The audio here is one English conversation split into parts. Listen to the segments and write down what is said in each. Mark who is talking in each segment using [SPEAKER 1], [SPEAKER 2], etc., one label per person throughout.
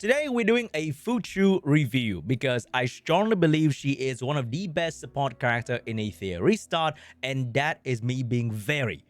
[SPEAKER 1] Today we're doing a Fuqiu review because I strongly believe she is one of the best support character in Etheria restart, and that is me being very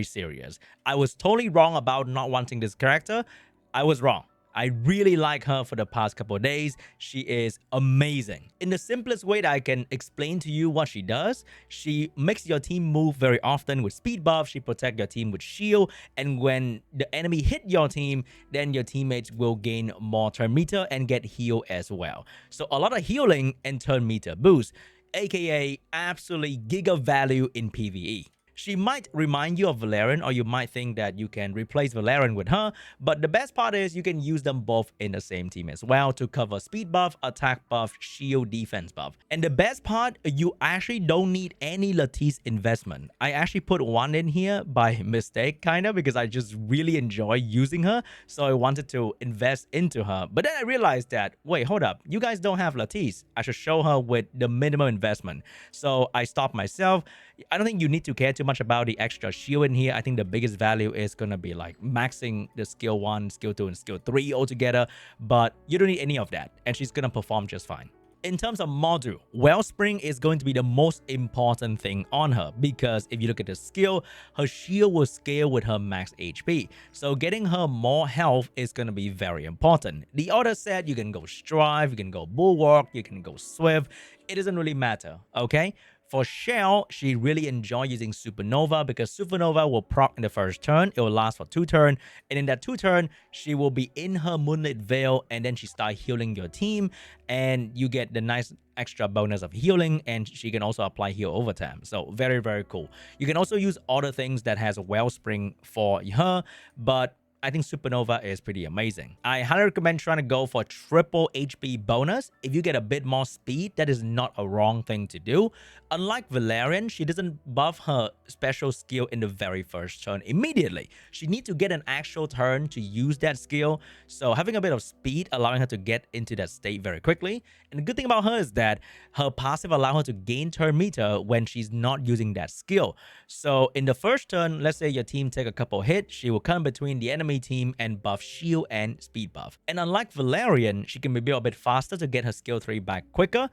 [SPEAKER 1] serious. I was totally wrong about not wanting this character. I was wrong. I really like her for the past couple of days. She is amazing. In the simplest way that I can explain to you what she does, she makes your team move very often with speed buff, she protects your team with shield, and when the enemy hit your team, then your teammates will gain more turn meter and get healed as well. So a lot of healing and turn meter boost, aka absolutely giga value in PvE. She might remind you of Valerian, or you might think that you can replace Valerian with her, but the best part is you can use them both in the same team as well to cover speed buff, attack buff, shield, defense buff. And the best part, you actually don't need any Lattice investment. I actually put one in here by mistake, kind of, because I just really enjoy using her, so I wanted to invest into her. But then I realized that, wait, hold up, you guys don't have Lattice. I should show her with the minimum investment. So I stopped myself. I don't think you need to care too much about the extra shield in here. I think the biggest value is going to be like maxing the skill 1, skill 2, and skill 3 altogether, but you don't need any of that, and she's going to perform just fine. In terms of module, Wellspring is going to be the most important thing on her because if you look at the skill, her shield will scale with her max HP. So getting her more health is going to be very important. The other set, you can go Strive, you can go Bulwark, you can go Swift. It doesn't really matter, okay? For Shell, she really enjoys using Supernova because Supernova will proc in the first turn. It will last for 2 turns. And in that 2 turn, she will be in her Moonlit Veil and then she starts healing your team. And you get the nice extra bonus of healing, and she can also apply heal overtime. So very cool. You can also use other things that has a Wellspring for her, but I think Supernova is pretty amazing. I highly recommend trying to go for triple HP bonus. If you get a bit more speed, that is not a wrong thing to do. Unlike Valerian, she doesn't buff her special skill in the very first turn immediately. She needs to get an actual turn to use that skill. So having a bit of speed, allowing her to get into that state very quickly. And the good thing about her is that her passive allows her to gain turn meter when she's not using that skill. So in the first turn, let's say your team take a couple hits, she will come between the enemy team and buff shield and speed buff. And unlike Valerian, she can be built a bit faster to get her skill 3 back quicker,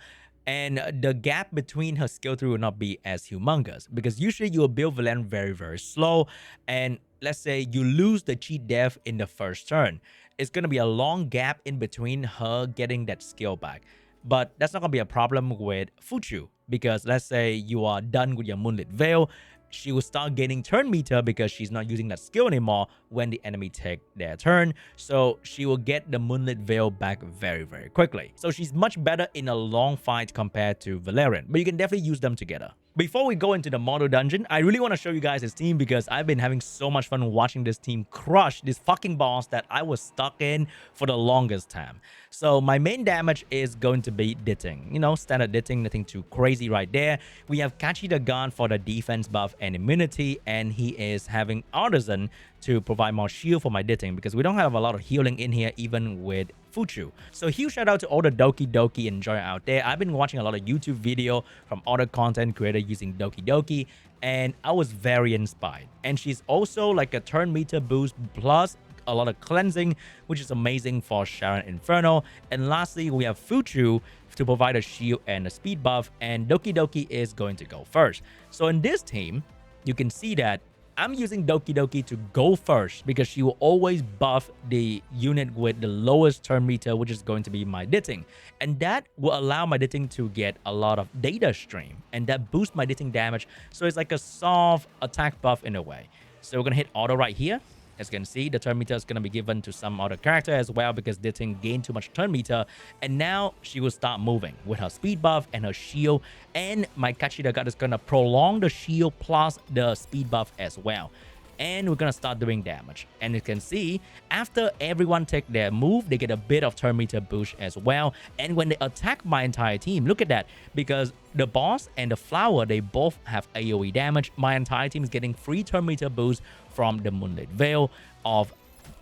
[SPEAKER 1] and the gap between her skill 3 will not be as humongous because usually you will build Valerian very slow, and let's say you lose the cheat death in the first turn. It's going to be a long gap in between her getting that skill back. But that's not going to be a problem with Fuqiu because let's say you are done with your Moonlit Veil, she will start gaining turn meter because she's not using that skill anymore when the enemy take their turn. So she will get the Moonlit Veil back very quickly. So she's much better in a long fight compared to Valerian, but you can definitely use them together. Before we go into the model dungeon, I really want to show you guys this team because I've been having so much fun watching this team crush this fucking boss that I was stuck in for the longest time. So my main damage is going to be Ditting. You know, standard Ditting, nothing too crazy right there. We have Kachi the Gun for the defense buff and immunity, and he is having Artisan to provide more shield for my Ditting because we don't have a lot of healing in here even with Fuqiu. So huge shout out to all the Doki enjoyer out there. I've been watching a lot of YouTube video from other content creators using Doki, and I was very inspired. And she's also like a turn meter boost plus a lot of cleansing, which is amazing for Sharon Inferno. And lastly, we have Fuqiu to provide a shield and a speed buff, and Doki is going to go first. So in this team, you can see that I'm using Doki to go first because she will always buff the unit with the lowest turn meter, which is going to be my Ditting. And that will allow my Ditting to get a lot of data stream, and that boosts my Ditting damage. So it's like a soft attack buff in a way. So we're going to hit auto right here. As you can see, the turn meter is going to be given to some other character as well because Ditting gained too much turn meter. And now she will start moving with her speed buff and her shield. And my Kachi the God is going to prolong the shield plus the speed buff as well. And we're going to start doing damage. And you can see, after everyone take their move, they get a bit of turn meter boost as well. And when they attack my entire team, look at that. Because the boss and the flower, they both have AoE damage. My entire team is getting free turn meter boost from the Moonlit Veil of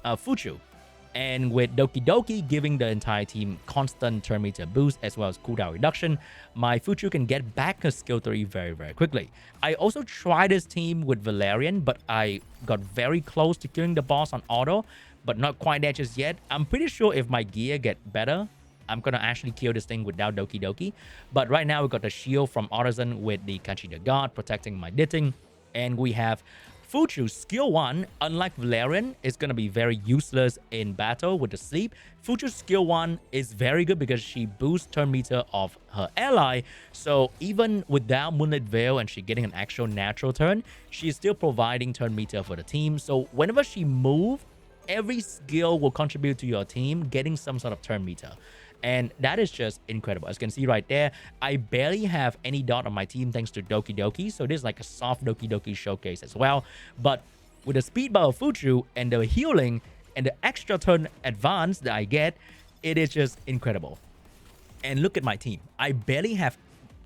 [SPEAKER 1] Fuqiu. And with Doki giving the entire team constant turn meter boost as well as cooldown reduction, my Fuqiu can get back her skill 3 very quickly. I also tried this team with Valerian, but I got very close to killing the boss on auto. but not quite there just yet. I'm pretty sure if my gear get better, I'm gonna actually kill this thing without Doki Doki. But right now we got the shield from Artisan with the Kachi the God protecting my Ditting. And we have Fuqiu skill 1, unlike Valerian, is going to be very useless in battle with the sleep. Fuqiu's skill 1 is very good because she boosts turn meter of her ally. So even without Moonlit Veil and she getting an actual natural turn, she's still providing turn meter for the team. So whenever she moves, every skill will contribute to your team getting some sort of turn meter. And that is just incredible. As you can see right there, I barely have any dot on my team thanks to Doki Doki. So this is like a soft Doki Doki showcase as well. But with the speed bar of Fuqiu and the healing and the extra turn advance that I get, it is just incredible. And look at my team. I barely have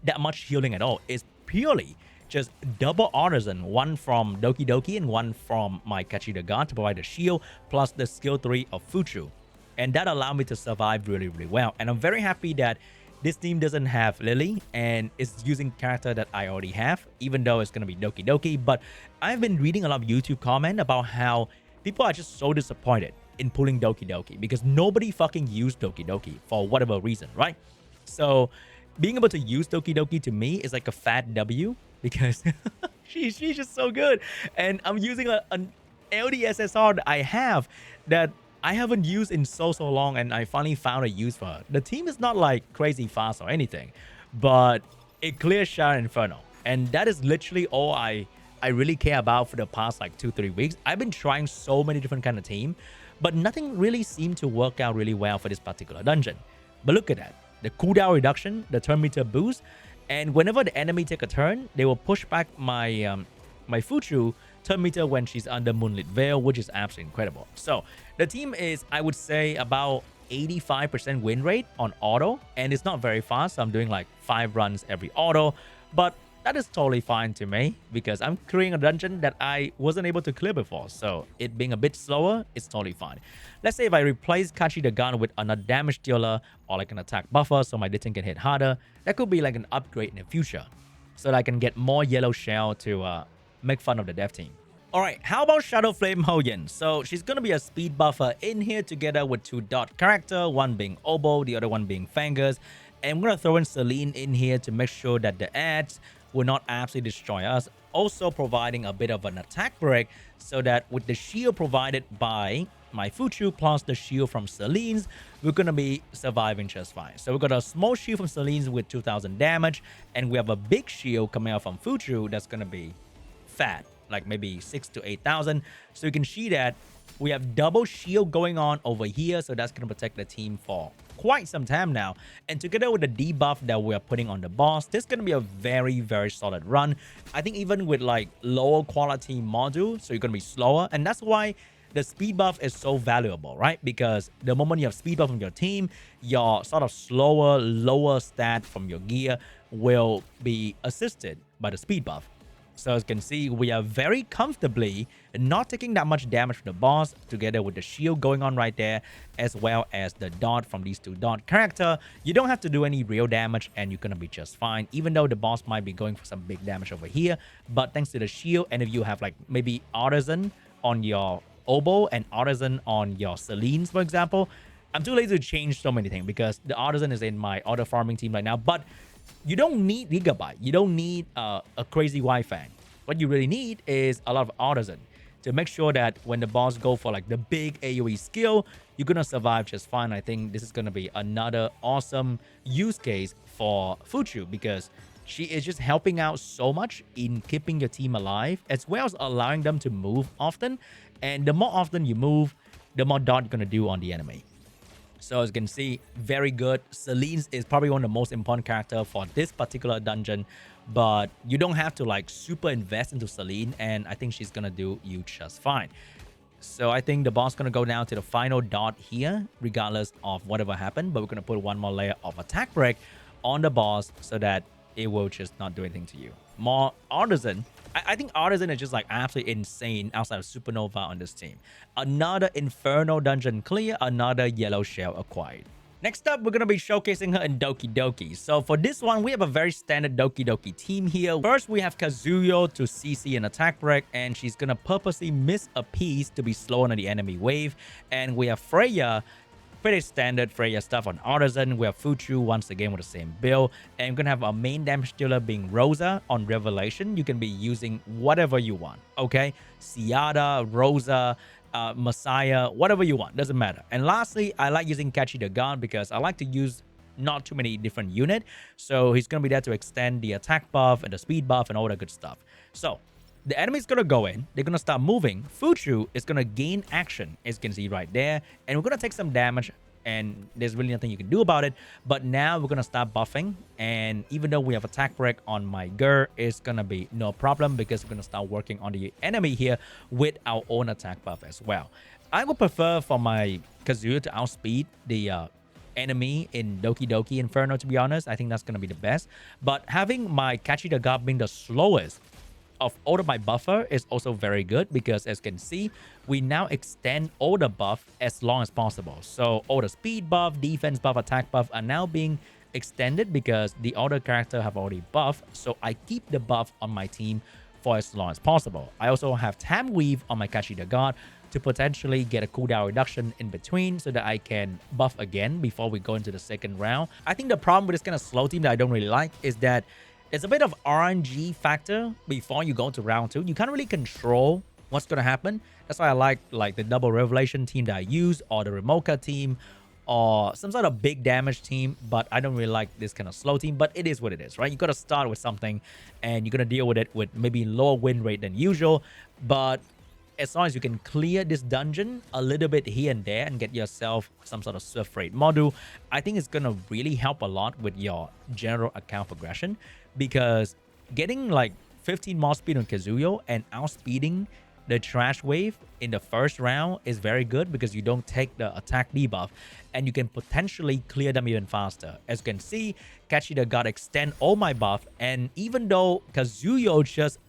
[SPEAKER 1] that much healing at all. It's purely just double Artisan, one from Doki Doki and one from my Kachi the God to provide the shield, plus the skill 3 of Fuqiu. And that allowed me to survive really, really well. And I'm very happy that this team doesn't have Lily and is using character that I already have, even though it's going to be Doki Doki. But I've been reading a lot of YouTube comment about how people are just so disappointed in pulling Doki Doki because nobody fucking used Doki Doki for whatever reason, right? So being able to use Doki Doki to me is like a fat W because she's just so good. And I'm using an LDSSR that I have that I haven't used in so long, and I finally found a use for her. The team is not like crazy fast or anything, but it clears Sharon Inferno. And that is literally all I really care about for the past like 2-3 weeks. I've been trying so many different kind of team, but nothing really seemed to work out really well for this particular dungeon. But look at that. The cooldown reduction, the turn meter boost, and whenever the enemy take a turn, they will push back my my Fuqiu turn meter when she's under Moonlit Veil, which is absolutely incredible. So the team is, I would say, about 85% win rate on auto, and it's not very fast. So I'm doing like 5 runs every auto, but that is totally fine to me because I'm clearing a dungeon that I wasn't able to clear before. So it being a bit slower, it's totally fine. Let's say if I replace Kachi the Gun with another damage dealer or like an attack buffer so my Ditting can hit harder, that could be like an upgrade in the future so that I can get more yellow shell to make fun of the dev team. Alright, how about Shadowflame Hoyan? So she's gonna be a speed buffer in here together with 2 dot character, one being Oboe, the other one being Fangers. And we're gonna throw in Celine in here to make sure that the ads will not absolutely destroy us. Also providing a bit of an attack break so that with the shield provided by my Fuqiu plus the shield from Celine's, we're gonna be surviving just fine. So we got a small shield from Celine's with 2000 damage, and we have a big shield coming out from Fuqiu that's gonna be fat, like maybe 6 to 8,000. So you can see that we have double shield going on over here, so that's going to protect the team for quite some time now. And together with the debuff that we are putting on the boss, this is going to be a very, very solid run. I think even with like lower quality module, so you're going to be slower, and that's why the speed buff is so valuable, right? Because the moment you have speed buff from your team, your sort of slower, lower stat from your gear will be assisted by the speed buff. So as you can see, we are very comfortably not taking that much damage from the boss, together with the shield going on right there, as well as the dot from these 2 dot character. You don't have to do any real damage and you're gonna be just fine, even though the boss might be going for some big damage over here. But thanks to the shield, and if you have like maybe Artisan on your Oboe and Artisan on your Celine's, for example, I'm too lazy to change so many things because the Artisan is in my auto farming team right now. But you don't need Gigabyte. You don't need a crazy Wi-Fi. What you really need is a lot of Artisan to make sure that when the boss go for like the big AoE skill, you're going to survive just fine. I think this is going to be another awesome use case for Fuqiu because she is just helping out so much in keeping your team alive, as well as allowing them to move often. And the more often you move, the more dot you're going to do on the enemy. So as you can see, very good. Celine's is probably one of the most important character for this particular dungeon, but you don't have to like super invest into Celine, and I think she's gonna do you just fine. So I think the boss gonna go down to the final dot here, regardless of whatever happened, but we're gonna put one more layer of attack break on the boss so that it will just not do anything to you. More Artisan. I think Artisan is just like absolutely insane outside of Supernova on this team. Another Inferno dungeon clear, another yellow shell acquired. Next up, we're going to be showcasing her in Doki Doki. So for this one, we have a very standard Doki Doki team here. First, we have Kazuyo to CC an attack break, and she's going to purposely miss a piece to be slower on the enemy wave. And we have Freya, pretty standard Freya stuff on Artisan. We have Fuqiu once again with the same build. And we're going to have our main damage dealer being Rosa on Revelation. You can be using whatever you want, okay? Ciada, Rosa, Messiah, whatever you want, doesn't matter. And lastly, I like using Catchy the God because I like to use not too many different units. So he's going to be there to extend the attack buff and the speed buff and all that good stuff. So the enemy's going to go in. They're going to start moving. Fuqiu is going to gain action, as you can see right there. And we're going to take some damage. And there's really nothing you can do about it. But now we're going to start buffing. And even though we have attack break on my Gur, it's going to be no problem because we're going to start working on the enemy here with our own attack buff as well. I would prefer for my Kazuya to outspeed the enemy in Doki Doki Inferno, to be honest. I think that's going to be the best. But having my Kachi the God being the slowest of all of my buffer is also very good because, as you can see, we now extend all the buff as long as possible. So all the speed buff, defense buff, attack buff are now being extended because the other character have already buffed. So I keep the buff on my team for as long as possible. I also have Time Weave on my Kachi the God to potentially get a cooldown reduction in between so that I can buff again before we go into the second round. I think the problem with this kind of slow team that I don't really like is that it's a bit of RNG factor before you go to round 2. You can't really control what's going to happen. That's why I like the double revelation team that I use, or the Remoka team, or some sort of big damage team. But I don't really like this kind of slow team. But it is what it is, right? You got to start with something, and you're going to deal with it with maybe lower win rate than usual. But as long as you can clear this dungeon a little bit here and there and get yourself some sort of swift rate module, I think it's going to really help a lot with your general account progression. Because getting like 15 more speed on Kazuyo and outspeeding the trash wave in the first round is very good because you don't take the attack debuff and you can potentially clear them even faster. As you can see, Kachi the God extend all my buff, and even though Kazuyo just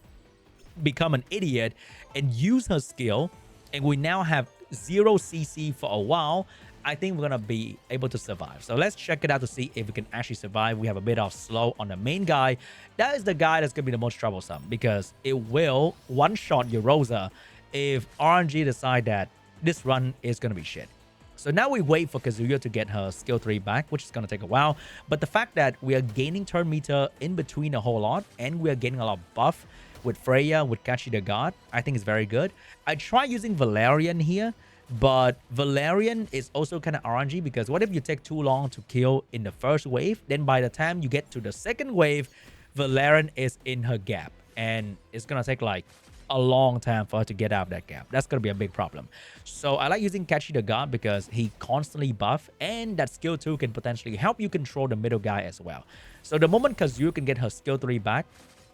[SPEAKER 1] become an idiot and use her skill, and we now have 0 CC for a while, I think we're going to be able to survive. So let's check it out to see if we can actually survive. We have a bit of slow on the main guy. That is the guy that's going to be the most troublesome because it will one-shot your Rosa if RNG decide that this run is going to be shit. So now we wait for Kazuya to get her skill 3 back, which is going to take a while. But the fact that we are gaining turn meter in between a whole lot, and we are getting a lot of buff with Freya, with Kachi the God, I think is very good. I try using Valerian here, but Valerian is also kind of RNG because what if you take too long to kill in the first wave? Then by the time you get to the second wave, Valerian is in her gap. And it's going to take like a long time for her to get out of that gap. That's going to be a big problem. So I like using Kachi the God because he constantly buff, and that skill 2 can potentially help you control the middle guy as well. So the moment Kazuya can get her skill 3 back,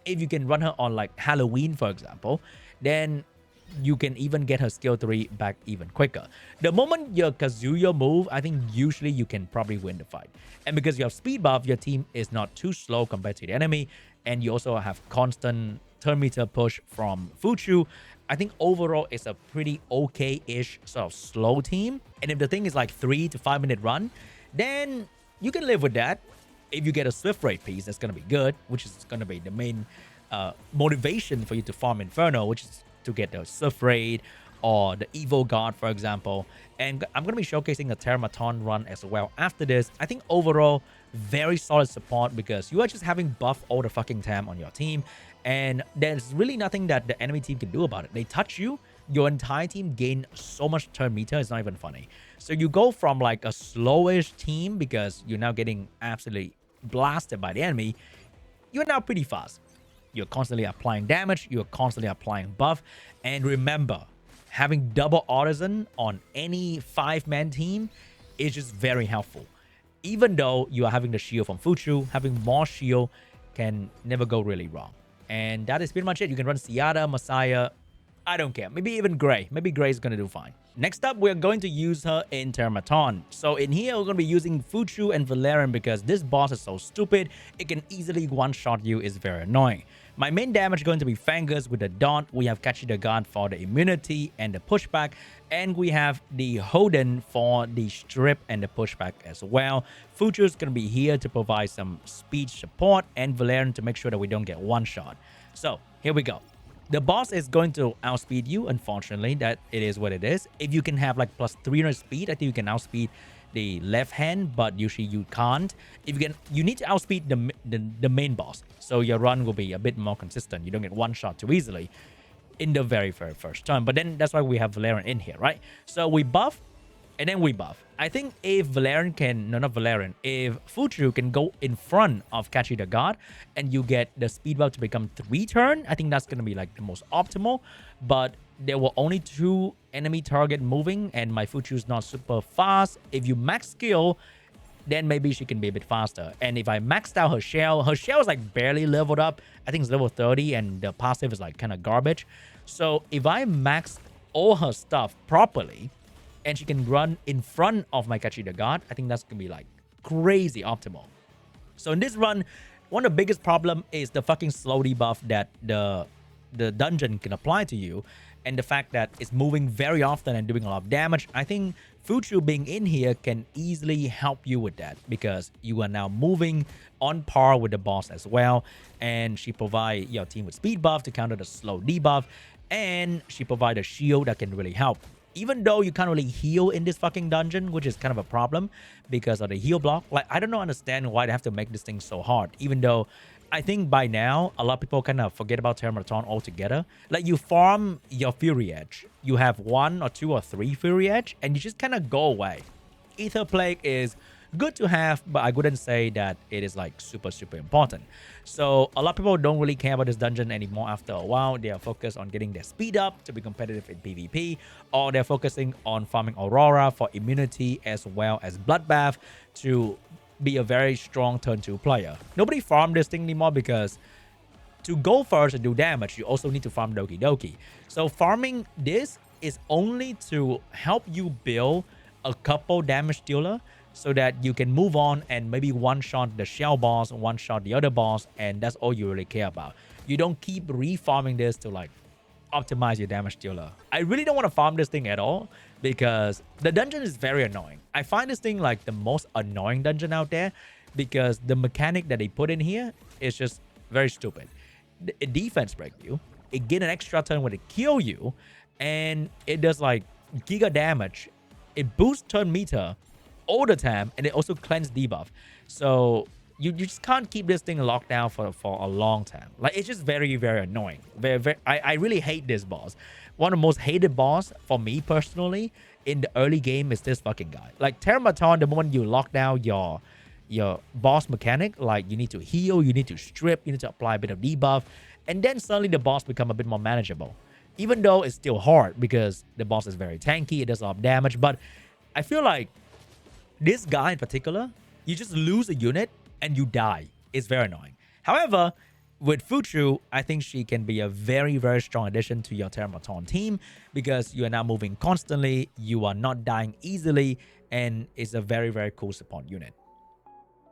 [SPEAKER 1] if you can run her on like Halloween, for example, then you can even get her skill 3 back even quicker. The moment your Kazuya move, I think usually you can probably win the fight. And because you have speed buff, your team is not too slow compared to the enemy. And you also have constant turn meter push from Fuqiu. I think overall it's a pretty okay-ish sort of slow team. And if the thing is like 3 to 5 minute run, then you can live with that. If you get a swift rate piece, that's going to be good, which is going to be the main motivation for you to farm Inferno, which is to get the swift rate or the evil god, for example. And I'm going to be showcasing the Terromaton run as well after this. I think overall, very solid support because you are just having buff all the fucking time on your team. And there's really nothing that the enemy team can do about it. They touch you, your entire team gain so much turn meter, it's not even funny. So you go from like a slowish team because you're now getting absolutely blasted by the enemy. You're now pretty fast. You're constantly applying damage. You're constantly applying buff. And remember, having double artisan on any 5-man team is just very helpful. Even though you are having the shield from Fuqiu, having more shield can never go really wrong. And that is pretty much it. You can run Ciada, Messiah, I don't care. Maybe even Gray. Maybe Gray is going to do fine. Next up, we're going to use her in Terromaton. So in here, we're going to be using Fuqiu and Valerian because this boss is so stupid. It can easily one-shot you. It's very annoying. My main damage is going to be Fangers with the Daunt. We have Catchy the God for the immunity and the pushback. And we have the Hoyan for the strip and the pushback as well. Fuqiu is going to be here to provide some speed support and Valerian to make sure that we don't get one-shot. So here we go. The boss is going to outspeed you, unfortunately. That it is what it is. If you can have like plus 300 speed, I think you can outspeed the left hand, but usually you can't. If you can, you need to outspeed the main boss, so your run will be a bit more consistent. You don't get one shot too easily in the very first turn. But then that's why we have Valerian in here, right? So we buff and then we buff. I think if Valerian can, no, not Valerian, if Fuqiu can go in front of Catchy the God and you get the speed buff to become 3 turn, I think that's going to be like the most optimal. But there were only 2 enemy target moving and my Fuqiu is not super fast. If you max skill, then maybe she can be a bit faster. And if I maxed out her shell is like barely leveled up. I think it's level 30 and the passive is like kind of garbage. So if I max all her stuff properly, and she can run in front of my Catchy the God, I think that's going to be like crazy optimal. So in this run, one of the biggest problem is the fucking slow debuff that the dungeon can apply to you. And the fact that it's moving very often and doing a lot of damage. I think Fuqiu being in here can easily help you with that. Because you are now moving on par with the boss as well. And she provides your team with speed buff to counter the slow debuff. And she provides a shield that can really help. Even though you can't really heal in this fucking dungeon, which is kind of a problem because of the heal block. Like, I don't understand why they have to make this thing so hard. Even though I think by now, a lot of people kind of forget about Terromaton altogether. Like, you farm your Fury Edge. You have 1 or 2 or 3 Fury Edge, and you just kind of go away. Ether Plague is good to have, but I wouldn't say that it is like super important. So a lot of people don't really care about this dungeon anymore. After a while, they are focused on getting their speed up to be competitive in PvP, or they're focusing on farming Aurora for immunity as well as Bloodbath to be a very strong turn 2 player. Nobody farm this thing anymore because to go first and do damage, you also need to farm Doki. So farming this is only to help you build a couple damage dealer so that you can move on and maybe one-shot the shell boss, one-shot the other boss, and that's all you really care about. You don't keep refarming this to like optimize your damage dealer. I really don't want to farm this thing at all because the dungeon is very annoying. I find this thing like the most annoying dungeon out there because the mechanic that they put in here is just very stupid. It defense break you, it get an extra turn when it kill you, and it does like giga damage. It boosts turn meter all the time, and it also cleanse debuff. So you just can't keep this thing locked down for a long time. Like, it's just very annoying. I really hate this boss. One of the most hated boss for me personally in the early game is this fucking guy. Like, Terromaton, the moment you lock down your boss mechanic, like you need to heal, you need to strip, you need to apply a bit of debuff, and then suddenly the boss become a bit more manageable. Even though it's still hard because the boss is very tanky, it does a lot of damage, but I feel like this guy in particular, you just lose a unit and you die. It's very annoying. However, with Fuqiu, I think she can be a very strong addition to your Terromaton team because you are now moving constantly, you are not dying easily, and it's a very cool support unit.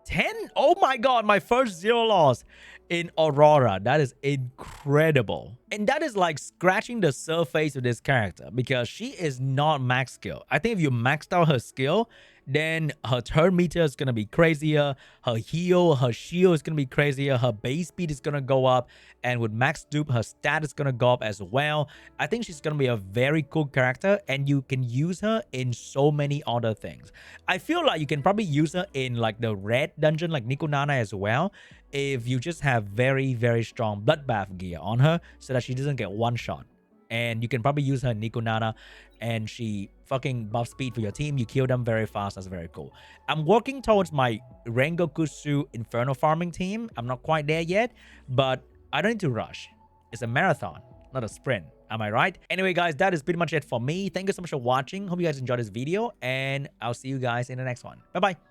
[SPEAKER 1] 10? Oh my god, my first 0 loss in Aurora. That is incredible. And that is like scratching the surface of this character because she is not max skill. I think if you maxed out her skill, then her turn meter is going to be crazier. Her heal, her shield is going to be crazier. Her base speed is going to go up. And with max dupe, her stat is going to go up as well. I think she's going to be a very cool character. And you can use her in so many other things. I feel like you can probably use her in like the red dungeon, like Nikonana as well. If you just have very strong Bloodbath gear on her so that she doesn't get one shot. And you can probably use her in Nikonana and she fucking buff speed for your team. You kill them very fast. That's very cool. I'm working towards my Rengokusu Inferno farming team. I'm not quite there yet, but I don't need to rush. It's a marathon, not a sprint. Am I right? Anyway, guys, that is pretty much it for me. Thank you so much for watching. Hope you guys enjoyed this video, and I'll see you guys in the next one. Bye-bye.